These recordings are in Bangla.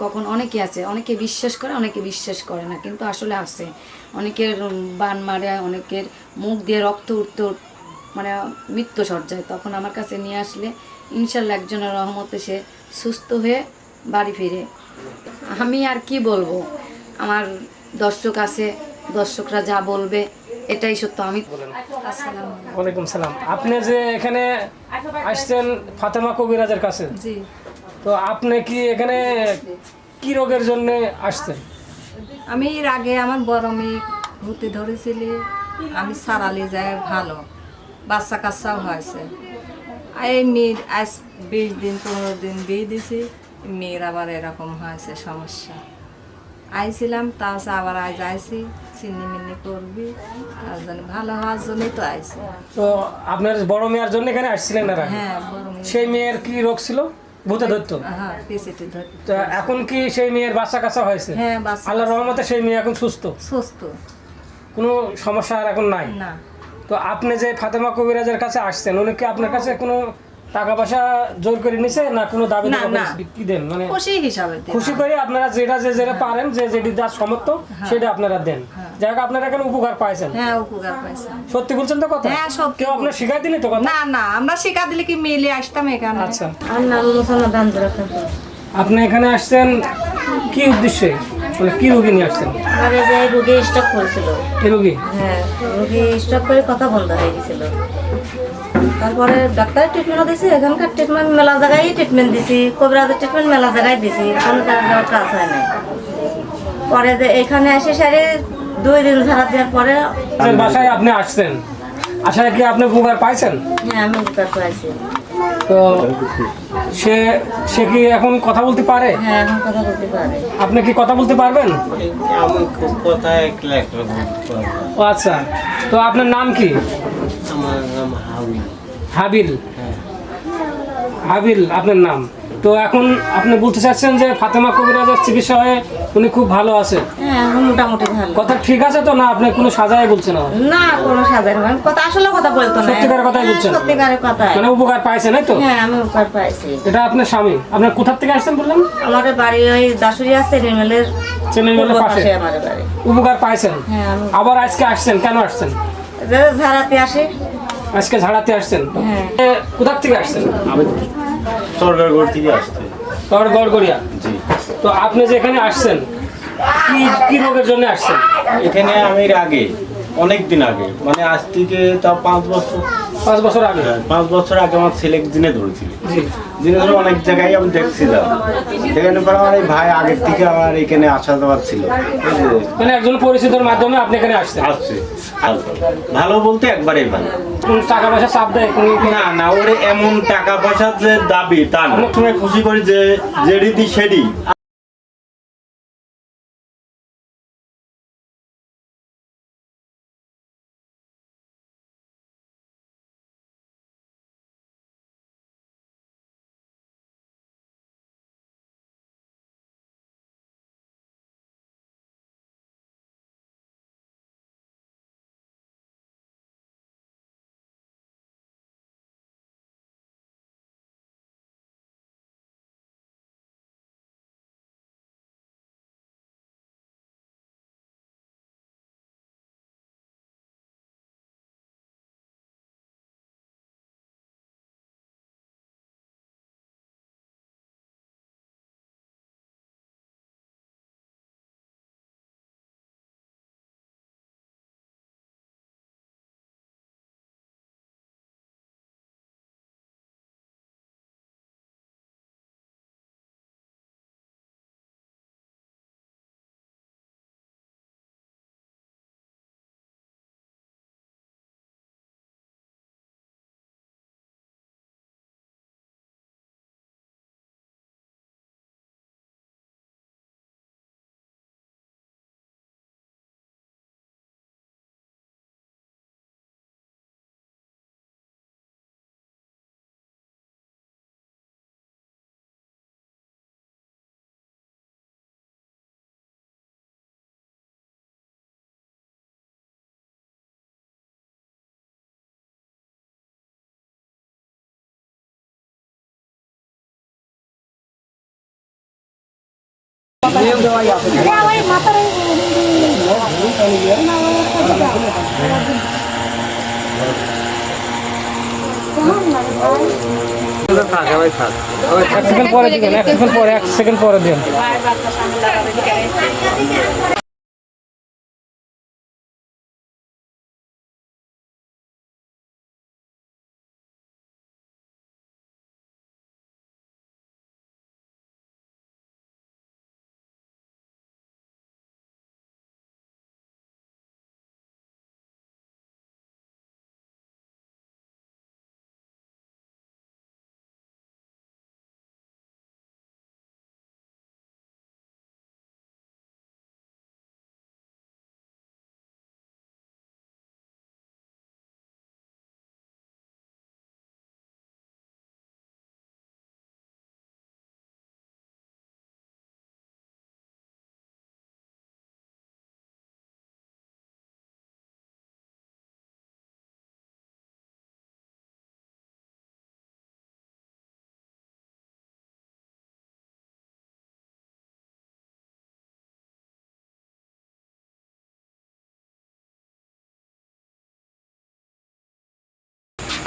কখন অনেকে আছে, অনেকে বিশ্বাস করে, অনেকে বিশ্বাস করে না, কিন্তু আসলে আছে। অনেকের বান মারে, অনেকের মুখ দিয়ে রক্ত উঠতে মানে মৃত্যু সজ্জায়, তখন আমার কাছে নিয়ে আসলে ইনশাল্লাহ একজনের রহমতে সে সুস্থ হয়ে বাড়ি ফিরে। আমি আর কি বলবো, আমার দর্শক আছে, দর্শকরা যা বলবে এটাই সত্য। আমি আসসালামু আলাইকুম। ওয়ালাইকুম সালাম। আপনি যে এখানে আসছেন ফাতেমা কবিরাজের কাছে, জি, তো আপনি কি এখানে কি রোগের জন্য আসছেন? আমি এর আগে আমার বড় মেয়ে ভূতে ধরেছিল, আমি সারালে যাই ভালো, বাচ্চা কাচ্চাও হয়েছে। এই মেয়ের আজ 20 দিন 15 দিন বিয়ে দিছি, মেয়ের আবার এরকম হয়েছে সমস্যা। আইছিলাম তা আবার আজ আইছি, চিনি মিনি করবি, আর জানি ভালো হওয়ার জন্যই তো আইছি। তো আপনার বড় মেয়ের জন্য এখানে আসছিলেন না? হ্যাঁ, বড় মেয়ে। সেই মেয়ের কি রোগ ছিল? ভূতে ধরতো? হ্যাঁ, পেঁচিতে ধরতো। তো এখন কি সেই মেয়ের বাচ্চা কাচ্চা হয়েছে? হ্যাঁ, বাচ্চা আল্লাহর রহমতে সেই মেয়ে এখন সুস্থ, সুস্থ। কোনো সমস্যা আর এখন নাই। না, তো আপনি যে ফাতেমা কবিরাজের কাছে আসছেন, উনি কি আপনার কাছে কোনো টাকা পয়সা জোর করে নিছে না কোনো দাবি না, দাবা না। কি দেন? মানে খুশি হিসাবে দিই। খুশি করে আপনারা যেটা পারেন, যেটি যার সামর্থ্য সেটা আপনারা দেন। যাই হোক, আপনারা এখানে উপকার পাইছেন। হ্যাঁ, উপকার পাইছে। সত্যি বলছেন তো কথা? হ্যাঁ, সত্যি কেউ আপনার শিখাই দিলে তো কথা? না, না, আমরা শিখা দিলে কি মেলে আসতাম এখানে? আচ্ছা, আমার নাম মোসাম্মদ দামদরা খাতুন। আপনি এখানে আসছেন কি উদ্দেশ্যে, মানে কি রোগী নিয়ে আসছেন? আমার এই যে রোগী স্টক করেছিল, কি রোগী? হ্যাঁ রোগী স্টক করে কথা বন্ধ হয়ে গেছিল। তারপরে ডাক্তার ট্রিটমেন্ট দিয়েছি, এখানকার ট্রিটমেন্ট মেলা জায়গায় ট্রিটমেন্ট দিছি, কবিরাজের ট্রিটমেন্ট মেলা জায়গায় দিছি, কোনো যাওয়ার কাজ হয় নাই। পরে যে এখানে এসে সারে 2 দিন ঝাড়া দেওয়ার পরে আপনার বাসায় আপনি আসছেন, আসায় কি আপনি উপকার পাইছেন? হ্যাঁ আমি উপকার পাইছি। তো সে সে কি এখন কথা বলতে পারে? হ্যাঁ এখন কথা বলতে পারে। আপনি কি কথা বলতে পারবেন? আমি খুব কথা একলা একলা বলতে পারবো। ও আচ্ছা, তো আপনার নাম কি? আমার নাম হাবিব। হাবিল? হ্যাঁ, হাবিল আপনার নাম। তো এখন আপনি বলতে চাচ্ছেন যে ফাতেমা কবিরাজের চিকিৎসা হয়ে উনি খুব ভালো আছে? হ্যাঁ এখন মোটামুটি ভালো। কথা ঠিক আছে তো, না আপনি কোনো সাজায় বলছেন? আমার না কোনো সাধারণ কথা, আসলে কথা বলতো না। সত্যিকারের কথাই বলছেন? সত্যিকারের কথাই। মানে উপকার পাইছেন, তাই তো? হ্যাঁ আমি উপকার পাইছি। এটা আপনার স্বামী? আপনার কোথা থেকে আসছেন বললেন? আমাদের বাড়ি ওই দাসুরি আছে, রেমেলের চেন্নাইয়ের পাশে। আমাদের বাড়ি। উপকার পাইছেন? হ্যাঁ আমি আবার আজকে আসছেন, কেন আসছেন? ঝাড়াতে আসি। আজকে ঝাড়াতে আসছেন? হ্যাঁ। কোথা থেকে আসছেন? আমি সরকারগড় থেকে আসছি। গড়গড়িয়া। জি, তো আপনি যে এখানে আসছেন, কি কি রোগের জন্য আসছেন? এখানে আমি এর আগে অনেক দিন আগে, মানে আজ থেকে তাও 5 বছর, 5 বছর আগে? 5 বছর আগে আমার ছেলে দিনে ধরেছিল। জি। দিনে ধরে অনেক জায়গায় আমি দেখছিলাম। সেখানে পরে আমার এই ভাই আগের থেকে আমার এখানে আসা যাওয়ার ছিল, মানে একজন পরিচিতর মাধ্যমে আপনি এখানে আসছেন? আসছে। আর ভালো বলতে একবারেই ভালো। কোন টাকা পয়সা চাপ দেয় কোনো? না না, ওরে এমন টাকা পয়সার যে দাবি তা না, অনেক সময় খুশি করি যে যেডি দি সেডি। এক সেকেন্ড পরে দিবেন, এক সেকেন্ড পরে দিন।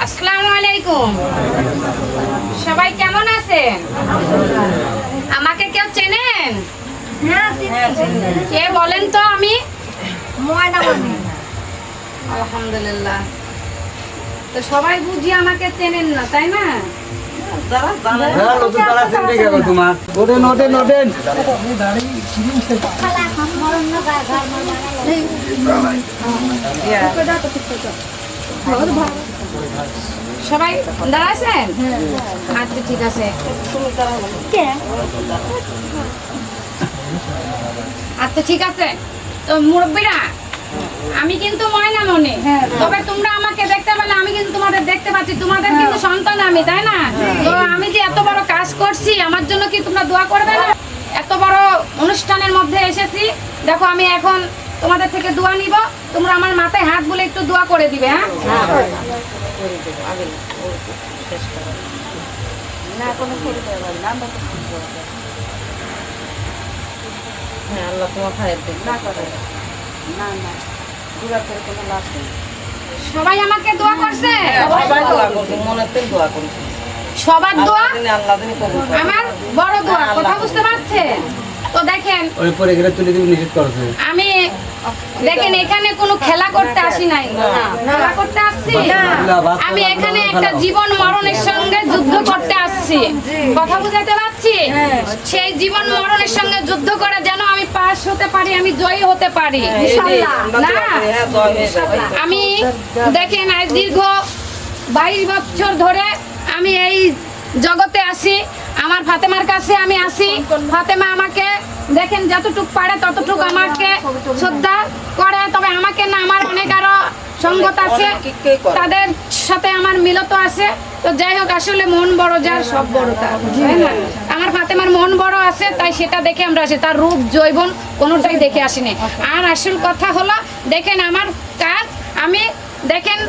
আসসালামু আলাইকুম, সবাই কেমন আছেন? আমাকে কেউ চেনেন? কে বলেন তো? আমি আলহামদুলিল্লাহ। তো সবাই বুঝি আমাকে চেনেন না, তাই না? সবাই দাঁড়াছেন? আচ্ছা ঠিক আছে। আচ্ছা ঠিক আছে। তো মুরব্বীরা, আমি কিন্তু ময়নামণি, তবে তোমরা আমাকে দেখতে পেলে আমি কিন্তু তোমাদের দেখতে পাচ্ছি, তোমাদের কিন্তু সন্তান আমি, তাই না? তো আমি যে এত বড় কাজ করছি, আমার জন্য কি তোমরা দোয়া করবে না? এত বড় অনুষ্ঠানের মধ্যে এসেছি, দেখো আমি এখন তোমাদের থেকে দোয়া নিব, তোমরা আমার মাথায় হাত বলে একটু দোয়া করে দিবে। হ্যাঁ, আল্লাহ তোমার খায়ের দিক না করে। সবাই আমাকে দোয়া করছে, মনেতে দোয়া করছি, সবার দোয়া আল্লাহ দিনে কবুল করে। আমার বড় দোয়া, কথা বুঝতে পারছেন? তো দেখেন আমি দেখেন এখানে কোনো খেলা করতে আসি নাই, খেলা করতে আসছি, আমি এখানে একটা জীবন মরণের সঙ্গে যুদ্ধ করতে আসছি, কথা বুঝাতে পারছি? সেই জীবন মরণের সঙ্গে যুদ্ধ করে যেন আমি পাস হতে পারি, আমি জয়ী হতে পারি না। আমি দেখেন আজ দীর্ঘ 22 বছর ধরে আমি এই জগতে আসি, আমার ফাতেমার কাছে আমি আসি। ফাতেমা আমাকে দেখেন যতটুক পারে ততটুক আমাকে শ্রদ্ধা করে, তবে আমাকে না, আমার অনেক আরো সঙ্গত আছে, তাদের সাথে আমার মিলত আছে। তো যাই হোক, আসলে মন বড় যার সব বড় তার, তাই না? আমার ফাতেমার মন বড় আছে, তাই সেটা দেখে আমরা আসি, তার রূপ যৌবন কোনোটাই দেখে আসিনি। আর আসল কথা হলো দেখেন আমার কাজ, আমি দেখেন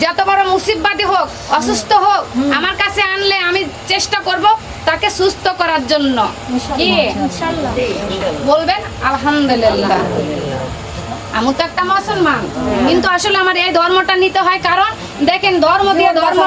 যত বড় মুসিববাদী হোক, অসুস্থ হোক, আমার কাছে আনলে আমি চেষ্টা করব তাকে সুস্থ করার জন্য। কি বলবেন? আলহামদুলিল্লাহ। আমি তো একটা মুসলমান, কিন্তু আসলে আমার এই ধর্মটা নিতে হয়, কারণ দেখেন ধর্ম দিয়ে ধর্ম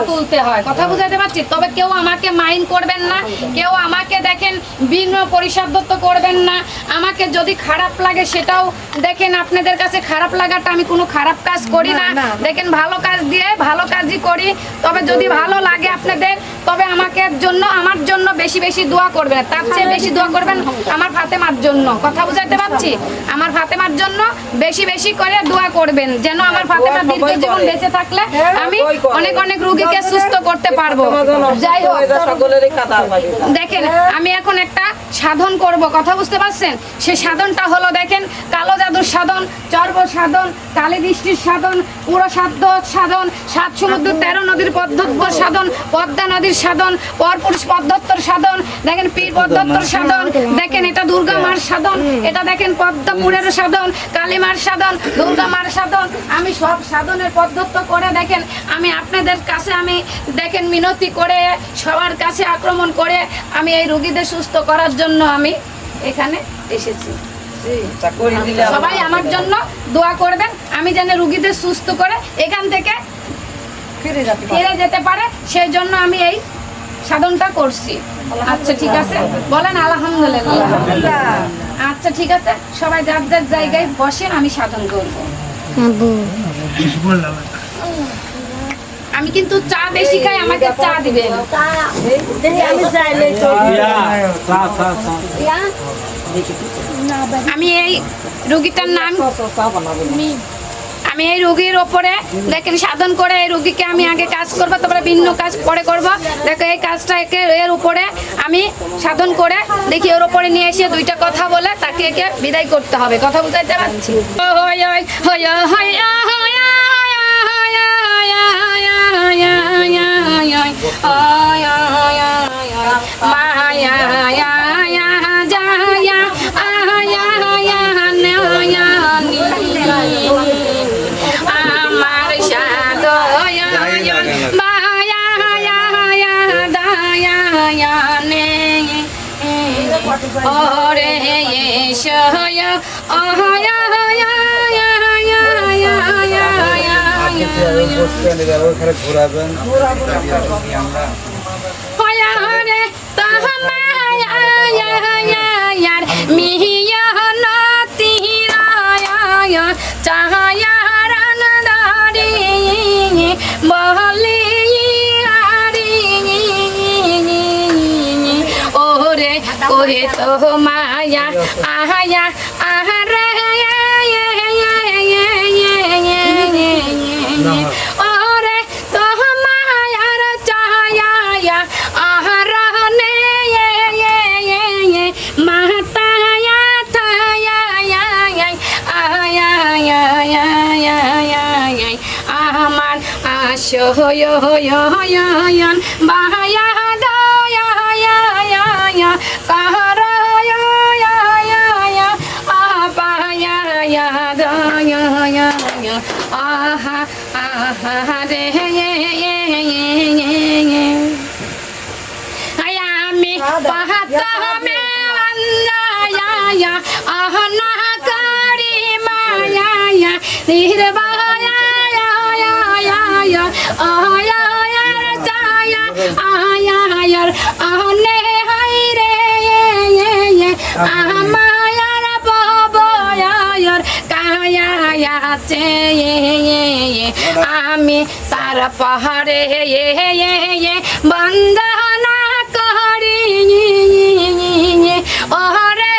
তুলতে হয়, কথা বুঝাতে পারছি? তবে কেউ আমাকে মাইন্ড করবেন না, কেউ আমাকে দেখেন ভিন্ন পরিশব্দ করবেন না। আমাকে যদি খারাপ লাগে সেটাও দেখেন আপনাদের কাছে খারাপ লাগাটা, আমি কোনো খারাপ কাজ করি না, দেখেন ভালো কাজ দিয়ে ভালো কাজই করি। তবে যদি ভালো লাগে আপনাদের, তবে আমাকে জন্য আমার জন্য বেশি বেশি দোয়া করবেন, তার চেয়ে বেশি দোয়া করবেন আমার ফাতেমার জন্য, কথা বুঝাতে পারছি? আমার ফাতেমার জন্য বেশি বেশি করে দোয়া করবেন, যেন আমার ফাতেমা দীর্ঘ জীবন বেঁচে থাকলে আমি অনেক অনেক রোগীকে সুস্থ করতে পারবো। যাই হোক, দেখেন আমি এখন একটা সাধন করব, কথা বুঝতে পারছেন? সেই সাধনটা হলো দেখেন কালো জাদুর সাধন, চর্ব সাধন, কালী দৃষ্টির সাধন, পুরো সাধ্য সাধন, 7 সমুদ্র 13 নদীর পদ্ধত্তর সাধন, পদ্মা নদীর সাধন, পরপুরুষ পদ্ধত্তর সাধন, দেখেন পীর পদ্ধত্তর সাধন, দেখেন এটা দুর্গা মার সাধন, এটা দেখেন পদ্মপুরের সাধন, কালী মার সাধন, দুর্গা মার সাধন। আমি সব সাধনের পদ্ধত্ত করে দেখেন আমি আপনাদের কাছে আমি দেখেন মিনতি করে সবার কাছে আক্রমণ করে আমি এই রোগীদের সুস্থ করার জন্য আমি এখানে এসেছি। সবাই আমার জন্য দোয়া করবেন, আমি যেন রুগীদের সুস্থ করে এখান থেকে ফিরে যেতে পারে, সেই জন্য আমি এই সাধনটা করছি। আচ্ছা ঠিক আছে, বলেন আলহামদুলিল্লাহ। আচ্ছা ঠিক আছে, সবাই যার যার জায়গায় বসেন, আমি সাধন করব। আমি কিন্তু চা বেশি খাই, আমাকে চা দিবেন। আমি এই রুগীটার নাম, আমি এই রোগীর ওপরে দেখেন সাধন করে এই রোগীকে আমি আগে কাজ করবো, তারপরে ভিন্ন কাজ পরে করব। দেখো এই কাজটা এর উপরে আমি সাধন করে দেখি ওর উপরে নিয়ে এসে দুইটা কথা বলে তাকে একে বিদায় করতে হবে। কথা বুঝাইতে পারছি? ওরে এসয়া আয়া ঘোরাবেন ওরে তো মায়া আয়া আহারে ওরে তো মায়ার চায়া আহারনে মাতায়া থায়া আমার আশয়ন বায়া আহা আহা রে আমি পাহাতা মেয়া আহনা করি মায়া নির্বায়া আয়ার আহনে হাই রে আমায়ার বাবায়ার কায়ায়াতে আমি তার পাহাড়ে বন্দনা করি ওরে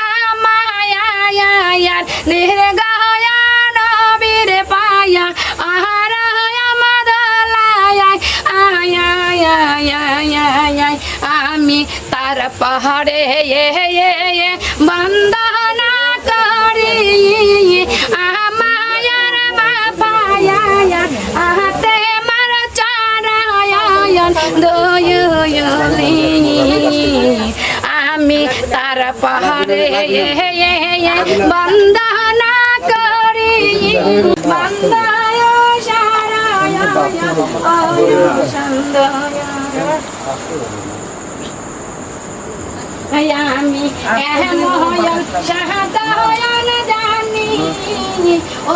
আমায়ার নির্গায়া নবীর পায়া আমি তার পাহাড়ে বন্দনা করি আমায়ার বাবায়া আতে মার চারায়ন দয়লি আমি তার পাহাড়ে বন্দনা করি বন্দায় সারায় আমি এমন শাহাদায়ন জানি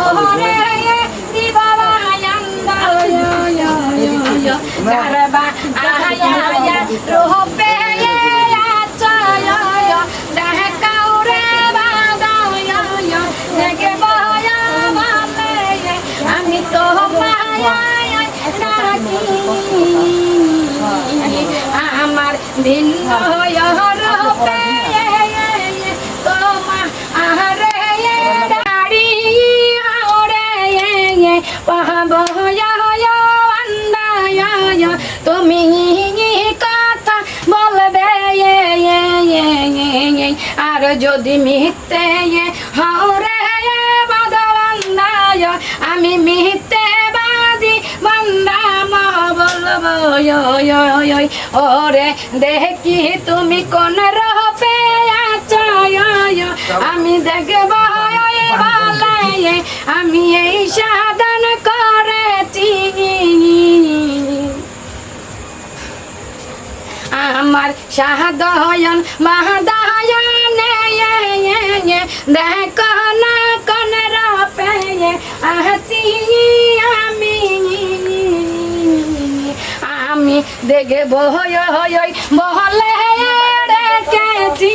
ওরে দিবায়ান্দায় গারবা আয়া রূপে আচায় দেখাউরে বাদায় দেখে বয়া ভালে আমি তো পায় ডাকি আমার ভিন্ন রূপে তোমা আরে গাড়ি ওরে পাবয়া আন্দায় তুমি কথা বলবে আর যদি মিথ্যে হরে বাদায় আমি মিথ্যে বাদি বান্দা মা বলবো ওরে দেখি তুমি কোন রূপে আছো আমি দেখব আমি এই সাধন করেছি আমার সাধয়ন মহাদয়া দেখো না কোন রূপে আছি আমি দেখব বলে রেখেছি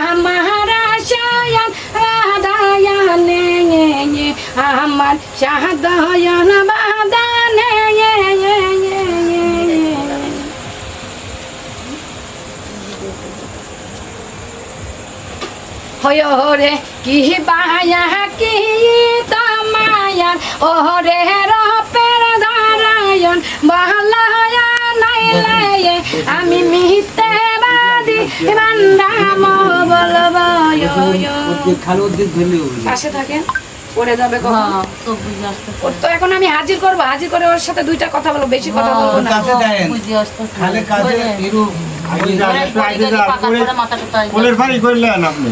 আমার শয়ন বাদায়নে আমার সাদয়ন বাদানে হরে কি বায়া কি তমায়ান ওরে রপের দারায়ন বালায়া নাইলে আমি মিথ্যে বাদী বান্দাম বলবো খালি উদ্দিক ধরলে পাশে থাকেন পড়ে যাবে কখন হ্যাঁ, চোখ বুঝে আসতেছে। ওর তো এখন আমি হাজির করব, হাজির করে ওর সাথে দুইটা কথা বলবো, বেশি কথা বলবো না। কাছে দেন বুঝে আসতেছে। খালি কাছে বলে, এরু আগে বলে, যান, একটু আগে যান, পাকা করে মাথাটা টাই কোলের বাড়ি করলেন আপনি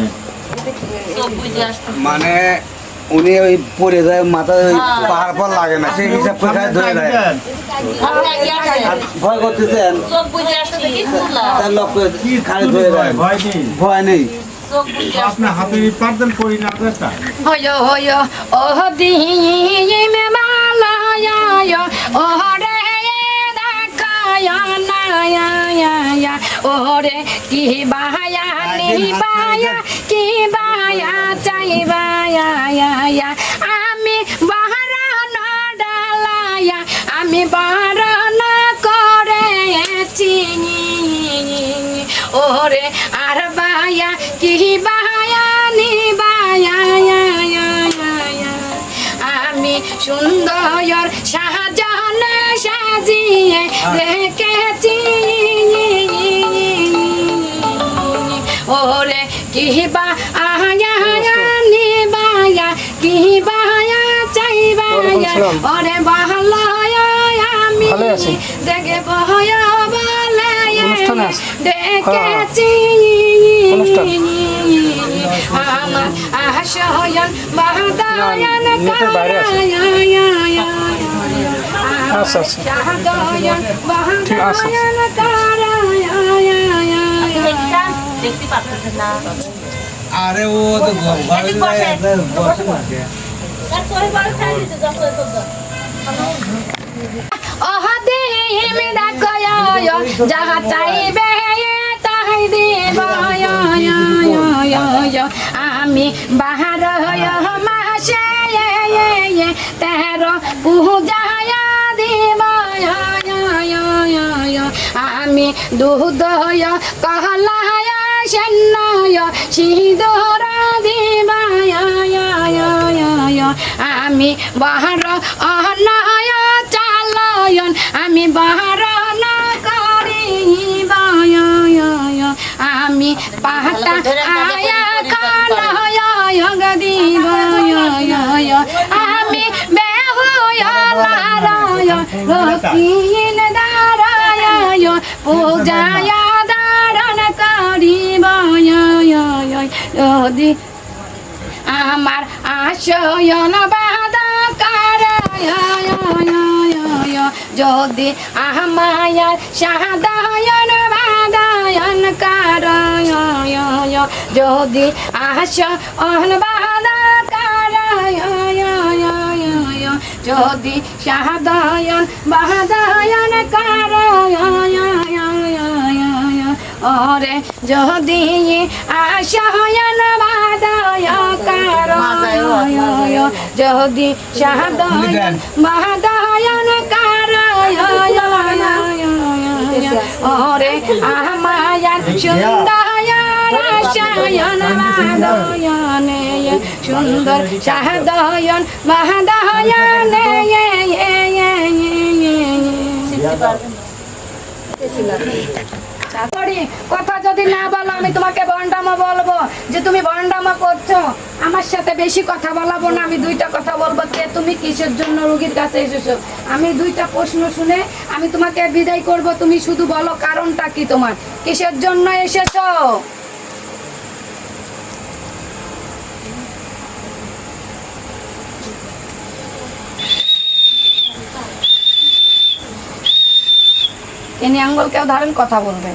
চোখ বুঝে আসতেছে। মানে উনি ওই পড়ে যায় মাথা ওই পাহাড় পর লাগে না সেই হিসাব করে খালি ধরে দেয় দেন। আপনি আগে আসেন। ভয় করতেছেন চোখ বুঝে আসতেছে কিছু না। তার লক্ষ্য খালি ধরে দেয় ভয় নেই ভয় নেই চোখ বুঝে আপনি হাতে পারতেন করি না আপনারটা হয় ওহ দিম মালায়া ওরে দেখায় নায়া ওরে কি বায়া নিবায়া কি বায়া চাইবায়া আমি বাহারান ডালায়া আমি বাহারান করেছি ওরে আর বায়া কি বায়া নিবায়া আমি সুন্দর শাহজাহান সাজিয়ে রেখেছি ওরে কি বায়া নিবায়া কি বায়া চাইবায়া ওরে বাহালায়া আমি ভালো আছি। দেখে বহয়া অনুষ্ঠানে আছে। ডেকেছি অনুষ্ঠান। আমার আশয়ন বাদায়ন নেটের বাইরে আছে। আচ্ছা, আচ্ছা। শাহদয়ন ঠিক আছে। বাদায়ন দেখতে পারতেছেন না। আরে ও তো ঘরে যায় বসে থাকে অহদিম ডাকয় যাহা চাইবে তাহাই দিব আমি বাহার মাসে 13 পূজায় দিব আমি দুধ কহলায় সেন্নয় সিঁদুর দিবায় আমি বাহার অনয় চালয়ন আমি বাহার না করিব আমি পাহাটা আয়া কানয় দিব আমি বেহুয়ালারয় রকিন দারায় পূজায় দারণ করিব যদি আমার আশয়ন বাধা যদি আমায়ার সাদায়ন বাদায়ন কারয় যদি আশয়ন বাধা কারয় যদি সাদায়ন বাদায়ন কারয় ওরে যদি আশয়ন বাদায় কারয় যদি সাদায়ন বাদায়ন কারয় ওরে আমায়ার সুন্দর আশয়ন বাদায়নে সুন্দর সাদায়ন বাদায়নে কথা যদি না বলো আমি তোমাকে ভন্ডামা বলবো যে তুমি ভন্ডামা করছো। আমার সাথে বেশি কথা বলাবো না, আমি দুইটা কথা বলবো। কে তুমি, কিসের জন্য রোগীর কাছে এসেছো? আমি দুইটা প্রশ্ন শুনে আমি তোমাকে বিদায় করব। তুমি শুধু বলো কারণটা কি, তোমার কিসের জন্য এসেছো? এনে আঙ্গুল কেউ ধরেন, কথা বলবে।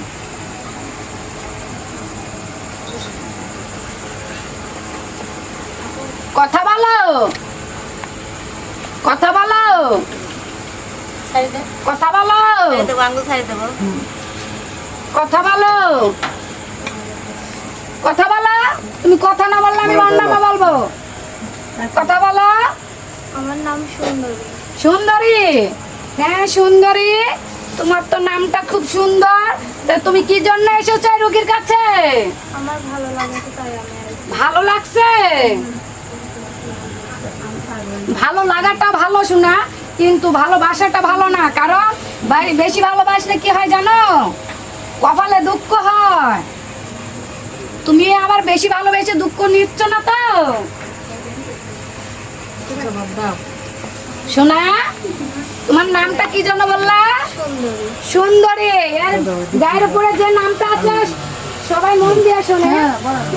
কথা বলো, কথা বলো, কথা বলো, আঙ্গুল ছাড়ি দেবো। কথা বলো, কথা বলো। তুমি কথা না বললে আমি বর্ণনা বলবো। কথা বলো। আমার নাম সুন্দরী। সুন্দরী? হ্যাঁ সুন্দরী, তোমার তো নামটা খুব সুন্দর। তা তুমি কি জন্য এসেছো এই রোগীর কাছে? আমার ভালো লাগে তো তাই আমি আসি। ভালো লাগছে? ভালো লাগাটা ভালো শোনা, কিন্তু ভালোবাসাটা ভালো না। কারণ বেশি ভালোবাসলে কি হয় জানো? কপালে দুঃখ হয়। তুমি আবার বেশি ভালোবেসে দুঃখ নিচ্ছ না তো? শোনা, তোমার নামটা কি জন্য বললা? সুন্দরী। সুন্দরী। এর গায়ের উপরে যে নামটা আছে সবাই মন দিয়ে শোনে।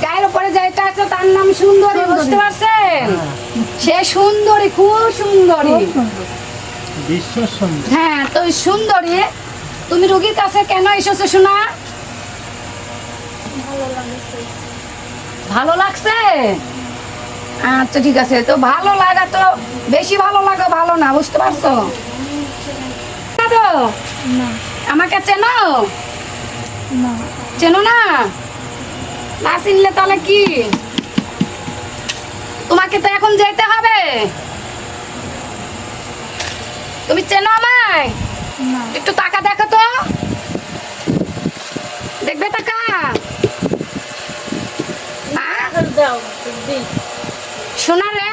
গায়ের উপরে যেটা আছে তার নাম সুন্দরী, বুঝতে পারছেন? সে সুন্দরী, খুব সুন্দরী। বিশ্ব সুন্দর। হ্যাঁ তো সুন্দরী, তুমি রোগীর কাছে কেন এসেছো শোনা? ভালো লাগছে। ভালো লাগছে? আচ্ছা ঠিক আছে। তো ভালো লাগা তো বেশি ভালো লাগা ভালো না, বুঝতে পারছো? না তো? না। আমাকে চেনো? না। চেনো না? না চিনলে তাহলে কি? তোমাকে তো এখন যেতে হবে। তুমি চেনো আমায়? না। একটু টাকা দেখো তো, দেখবে টাকা? দাও। শোনা রে,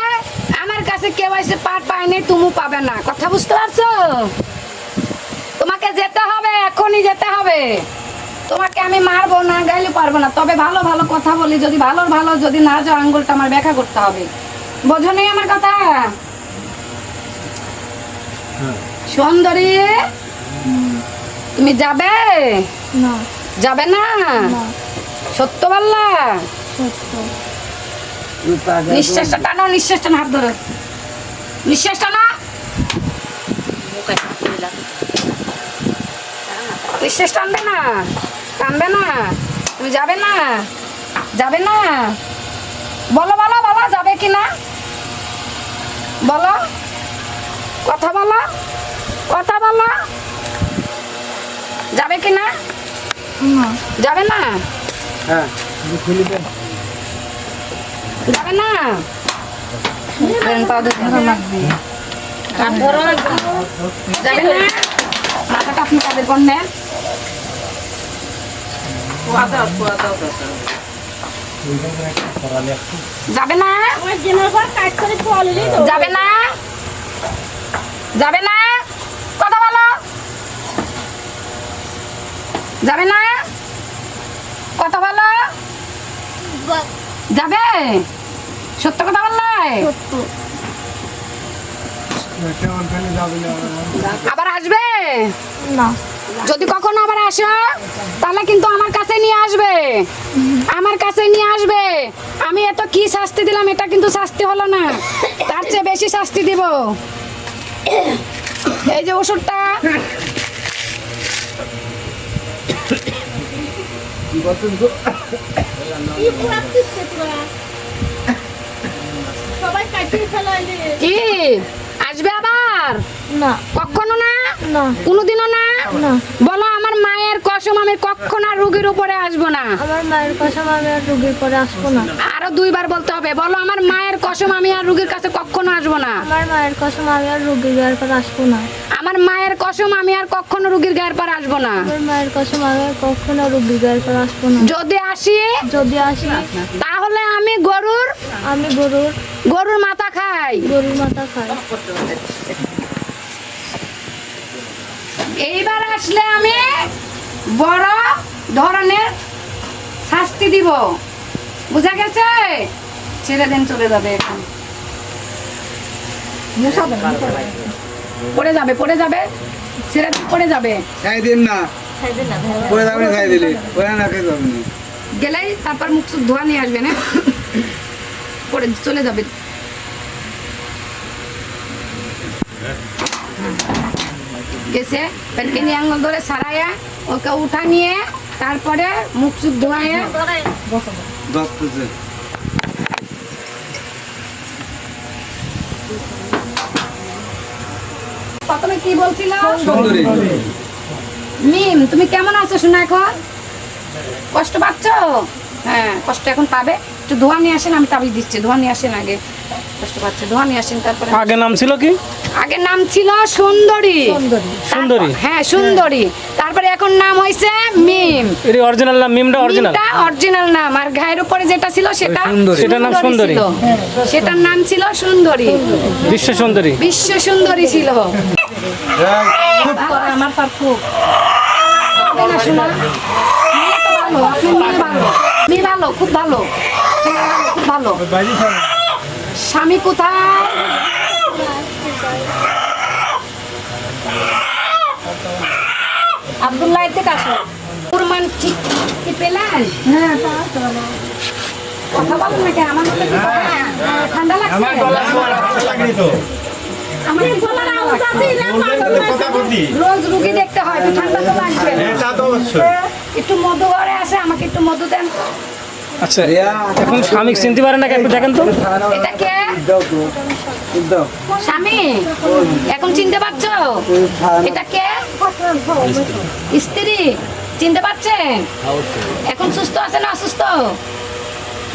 আমার কাছে কেউ এসে পার পায়নি, তুমি পাবে না। কথা বুঝতে পারছো? তোমাকে যেতে হবে, এখনই যেতে হবে। তোমাকে আমি মারবো না, গাইলে পারবো না, তবে ভালো ভালো কথা বলি। যদি ভালো ভালো যদি না যাও, আঙ্গুলটা আমার ব্যাখ্যা করতে হবে। বোঝো নেই আমার কথা? সুন্দরী, তুমি যাবে? না। যাবে না? না। সত্য বললা? সত্য। নিঃশ্বাসটা টানো, নিঃশ্বাস টানো, হাত ধরো, নিঃশ্বাস টানো, নিঃশ্বাস টানবে না, টানবে না। তুমি যাবে না? যাবে না? বলো বলো বলো, যাবে কি না বলো, কথা বলো, কথা বলো। যাবে কি না? না। যাবে না? হ্যাঁ যাবে না? যাবে না? মাথাটা আপনি কাদের করলেন? যাবে না? যাবে না? যাবে না? কথা বলো। যাবে না? কথা বলো। যাবে? সত্য কথা বললে? আবার আসবে? না। যদি কখনো আবার আসো তাহলে কিন্তু আমার কাছে নিয়ে আসবে, আমার কাছে নিয়ে আসবে। আমি এত কি শাস্তি দিলাম, এটা কিন্তু শাস্তি হলো না, তার চেয়ে বেশি শাস্তি দিব। এই যে ওষুধটা, সবাই কাটিয়ে ফেলাইলে। কি আসবে আবার? না। কখনো না? না। কোনোদিনও না? না। বলো আমার মায়ের কসম, আমি কখনো আর রোগীর উপরে আসবো না। আমার মায়ের কসম আমি আর রোগীর পরে আসবো না। আরো দুইবার বলতে হবে। বলো আমার মায়ের কসম, আমি আর রোগীর কাছে কখনো আসবো না। আমার মায়ের কসম আমি আর রোগীর গায়ের পর আসবো না। আমার মায়ের কসম, আমি আর কখনো রোগীর গায়ের পর আসবো না। আমার মায়ের কসম আমি আর কখনো রোগীর গায়ের পর আসবো না। যদি আসি যদি আসি তাহলে আমি আমি গরুর মাথা খাই। গরুর মাথা খাই। এইবার আসলে আমি বড় ধরনের শাস্তি দিব, বুঝা গেছে? ছেড়ে দেন, চলে যাবে এখন। পড়ে যাবে, পড়ে যাবে, ছেড়ে দেন, পড়ে যাবে। খাই দিন না, পরে যাবেন, খাই দিলে পরে না খেতে হবে না। গেলেই তারপর মুখ চোখ ধোয়া নিয়ে আসবে না, পড়ে চলে যাবে। গেছে পেটকিনি আঙুল ধরে সারাইয়া ওকে উঠা নিয়ে তারপরে মুখ চোখ ধোয়াইয়া দশটাতে প্রথমে কি বলছিল? সুন্দরী মিম, তুমি কেমন আছো শোনা? এখন কষ্ট পাচ্ছ? হ্যাঁ, কষ্ট এখন পাবে। একটু ধোয়া নিয়ে আসেন, আমি তাবিজ দিচ্ছি। ধোয়া নিয়ে আসেন আগে। কষ্ট পাচ্ছে, ধোয়া নিয়ে আসেন। তারপরে আগে নাম ছিল কি? আগে নাম ছিল সুন্দরী। সুন্দরী? হ্যাঁ, সুন্দরী। তারপরে এখন নাম হয়েছে মিম। এর অরিজিনাল নাম? মিমটা অরিজিনাল? মিমটা অরিজিনাল নাম, আর গায়ের উপরে যেটা ছিল সেটা সেটার নাম সুন্দরী। ছিল। সেটার নাম ছিল সুন্দরী, বিশ্ব সুন্দরী। বিশ্ব সুন্দরী ছিল। আমার তার খুব না শোনা, মেয়ে তো ভালো, আপনার মেয়ে ভালো, মেয়ে ভালো, খুব ভালো, খুব ভালো। স্বামী কোথায়? আব্দুল্লাহ থেকে আসো। প্রমাণ ঠিক কি পেলেন? হ্যাঁ, কথা বলেন নাকি? আমার মতো কি বলেন? ঠান্ডা লাগছে? আমার গলার আওয়াজ আছে, রোজ রুগী দেখতে হয়, একটু ঠান্ডা তো লাগবে। একটু মধু ঘরে আসে, আমাকে একটু মধু দেন। আচ্ছা, এখন স্বামী চিনতে পারেন না, একটু দেখেন তো। এটা কে? স্বামী? এখন চিনতে পারছো? এটা কে? স্ত্রী? চিনতে পারছেন? এখন সুস্থ আছে না অসুস্থ?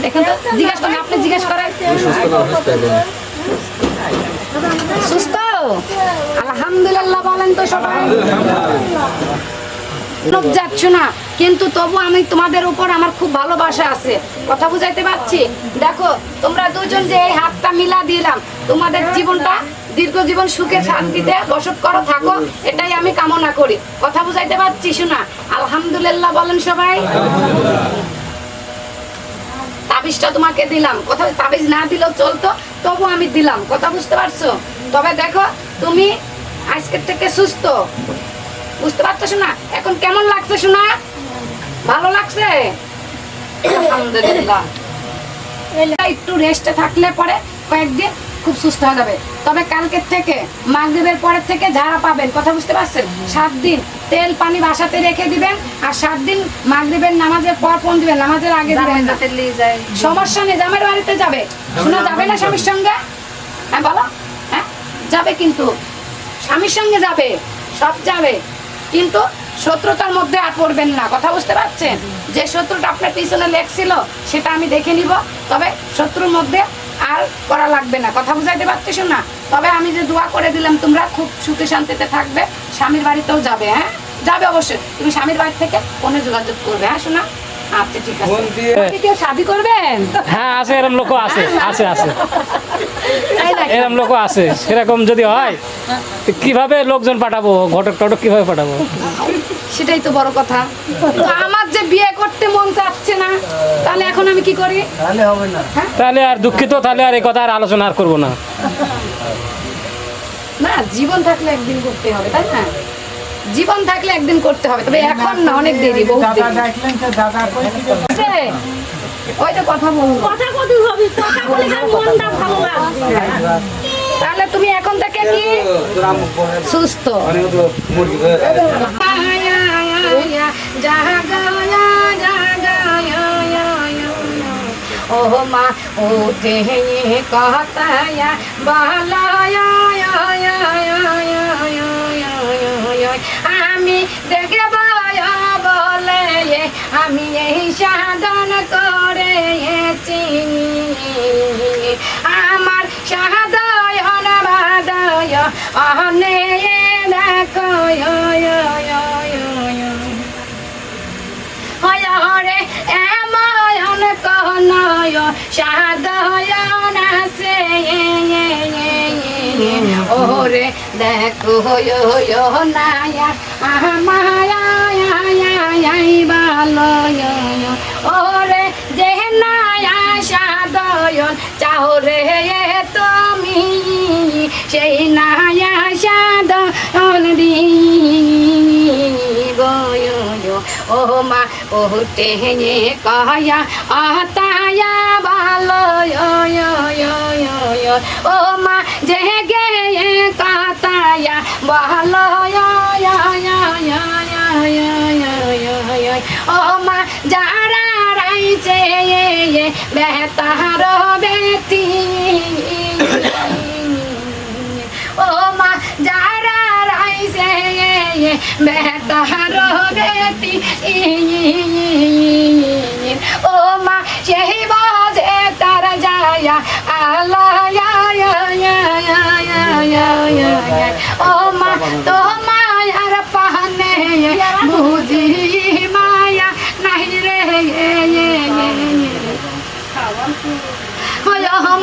দেখেন তো, জিজ্ঞাসা করেন, আপনি জিজ্ঞাসা করেন। সুস্থ? আলহামদুলিল্লাহ বলেন তো সবাই। যাচ্ছ না, কিন্তু তবু আমি তোমাদের উপর আমার খুব ভালোবাসা আছে। কথা বুঝাইতে পারছি? দেখো, তোমরা দুজন যে এই হাতটা মিলা দিলাম, তোমাদের জীবনটা দীর্ঘ জীবন সুখে শান্তিতে বসত করো, থাকো, এটাই আমি কামনা করি। কথা বুঝাইতে পারছি শোনা? আলহামদুলিল্লাহ বলেন সবাই। তাবিজটা তোমাকে দিলাম, কথা তাবিজ না দিলেও চলতো, তবু আমি দিলাম। কথা বুঝতে পারছো? তবে দেখো, তুমি আজকের থেকে সুস্থ, বুঝতে পারছো শোনা? এখন কেমন লাগছে শোনা? ভালো লাগছে? আলহামদুলিল্লাহ। একটু রেস্টে থাকলে পরে কয়েকদিন খুব সুস্থ হয়ে যাবে। তবে কালকের থেকে মাগরিবের পরের থেকে যারা পাবেন, কথা বুঝতে পারছেন, 7 দিন তেল পানি বাসাতে রেখে দিবেন, আর 7 দিন মাগরিবের নামাজের পর ফোন দিবেন, নামাজের আগে দিবেন না। সমস্যা নেই, জামাইয়ের বাড়িতে যাবে, শোনা যাবে না স্বামীর সঙ্গে? হ্যাঁ বলো, হ্যাঁ যাবে, কিন্তু স্বামীর সঙ্গে যাবে, সব যাবে, কিন্তু শত্রুতার মধ্যে আর পড়বেন না। কথা বুঝতে পারছেন? যে শত্রুটা আপনার পিছনে লেগছিল সেটা আমি দেখে নিব, তবে শত্রুর মধ্যে আর করা লাগবে না। কথা বুঝাইতে পারছিস না? তবে আমি যে দোয়া করে দিলাম, তোমরা খুব সুখে শান্তিতে থাকবে, স্বামীর বাড়িতেও যাবে। হ্যাঁ যাবে অবশ্যই, তুমি স্বামীর বাড়ি থেকে ফোনে যোগাযোগ করবে। হ্যাঁ শোনা? আচ্ছা ঠিক আছে। আপনি কেউ শাদি করবেন? হ্যাঁ আছে, এরকম লোক আছে, আছে আছে, তাই নাকি? এরকম লোক আছে। সেরকম যদি হয়, তো কিভাবে লোকজন পাঠাবো, ঘটক টটক কিভাবে পাঠাবো? সেটাই তো বড় কথা। তো আমার যে বিয়ে করতে মন চাচ্ছে না, তাহলে এখন আমি কি করি? তাহলে আর দুঃখিত, তাহলে আর এই কথা আর আলোচনা আর করবো না। না, জীবন থাকলে একদিন করতে হবে, তাই না? জীবন থাকলে একদিন করতে হবে, তবে এখন না, অনেক দেরি, বহুত দেরি। আছে? ওই তো কথা বলবো। তাহলে তুমি এখন থেকে কি সুস্থ? ও মা উঠে কথায়া বালায়া, আমি দেখে বলে আমি এই সাধন করেছি, আমার সাধন বাদয় অনে দেখো রে এমন কনয় সাধয়ন আছে, ওরে দেখো নায়া আমায় ভালো, ওরে যে নায়া সাধয়ন চাও রে তুমি, সেই নায়া সাধন দিব। ও মা ওটে কয়া আতায়া ভালো, ও মা যে গে কাতায়া ভালো, ও মা যারা রাইছে বেতার বেতি, ও মা যারা বেটার বেটি ও মা সেই বাজে তার যায়া আলায়া ও মা তো মায়ার পানে বুঝি মায়া নাই রে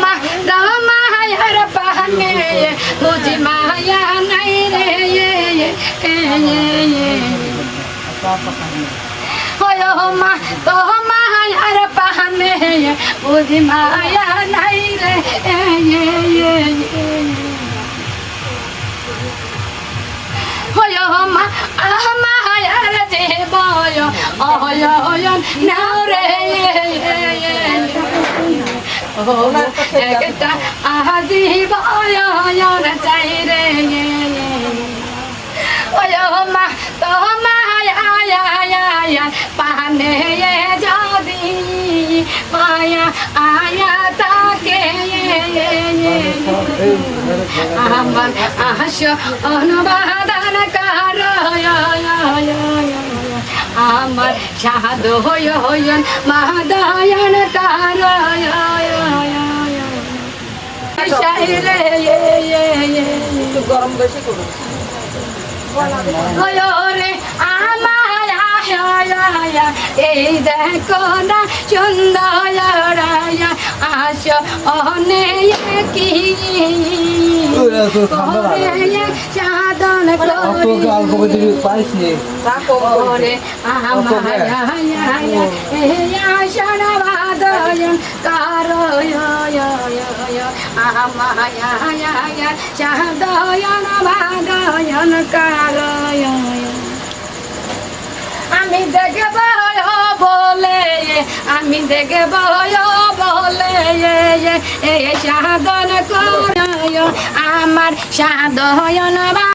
মা মায়ার পানে বুঝি মায়া নাই রে মা তো মায়ার পানে বুঝি মায়া নাই রে মা মায়ার যে বয় অয়ন নাও রে একটা আজি বয়ন চাই রে মা তো মায়া পানে যদি মায়া আয়া তাকে আমার আশ অনুবাদন কর আমার সাধ হয়ন মাদায়ন কর গরম বেশি করুন রে আমার এই দেখো না সুন্দর আস অনেক সাধন পাইছি করে আমার বাদয়ন কারো আমায় সাধয়ন বাদয়ন কারো আমি দেখব বলে সাধন কর আমার সাধয়ন